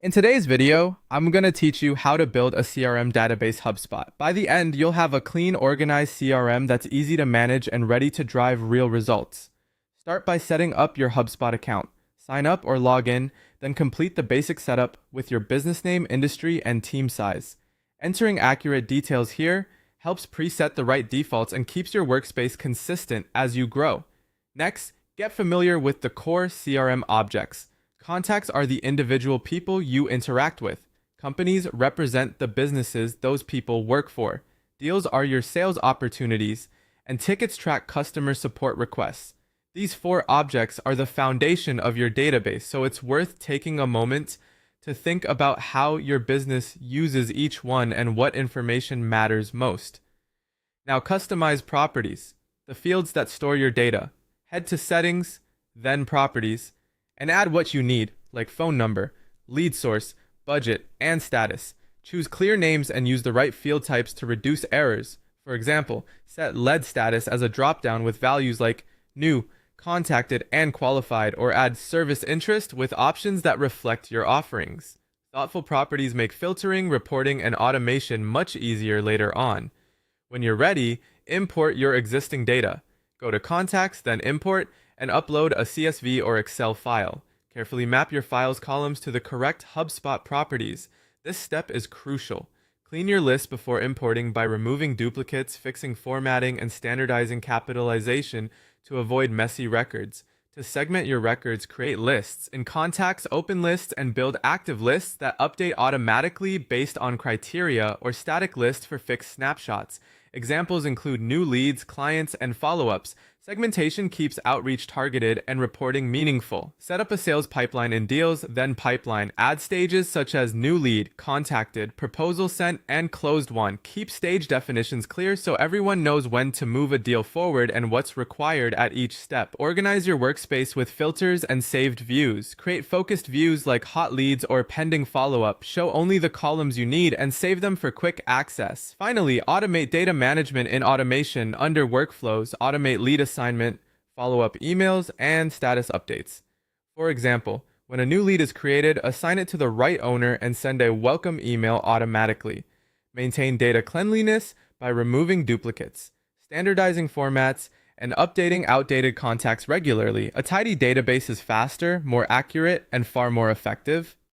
In today's video, I'm going to teach you how to build a CRM database HubSpot. By the end, you'll have a clean, organized CRM that's easy to manage and ready to drive real results. Start by setting up your HubSpot account. Sign up or log in, then complete the basic setup with your business name, industry, and team size. Entering accurate details here helps preset the right defaults and keeps your workspace consistent as you grow. Next, get familiar with the core CRM objects. Contacts are the individual people you interact with. Companies represent the businesses those people work for. Deals are your sales opportunities, and tickets track customer support requests. These four objects are the foundation of your database, so it's worth taking a moment to think about how your business uses each one and what information matters most. Now, customize properties, the fields that store your data. Head to Settings, then Properties, and add what you need, like phone number, lead source, budget, and status. Choose clear names and use the right field types to reduce errors. For example, set lead status as a dropdown with values like new, contacted, and qualified, or add service interest with options that reflect your offerings. Thoughtful properties make filtering, reporting, and automation much easier later on. When you're ready, import your existing data. Go to Contacts, then Import, and upload a CSV or Excel file. Carefully map your file's columns to the correct HubSpot properties. This step is crucial. Clean your list before importing by removing duplicates, fixing formatting, and standardizing capitalization to avoid messy records. To segment your records, create lists. In Contacts, open lists and build active lists that update automatically based on criteria, or static lists for fixed snapshots. Examples include new leads, clients, and follow-ups. Segmentation keeps outreach targeted and reporting meaningful. Set up a sales pipeline in Deals, then Pipeline. Add stages such as new lead, contacted, proposal sent, and closed one. Keep stage definitions clear so everyone knows when to move a deal forward and what's required at each step. Organize your workspace with filters and saved views. Create focused views like hot leads or pending follow-up. Show only the columns you need and save them for quick access. Finally, automate data management in Automation. Under Workflows, automate lead assignment, follow-up emails, and status updates. For example, when a new lead is created, assign it to the right owner and send a welcome email automatically. Maintain data cleanliness by removing duplicates, standardizing formats, and updating outdated contacts regularly. A tidy database is faster, more accurate, and far more effective.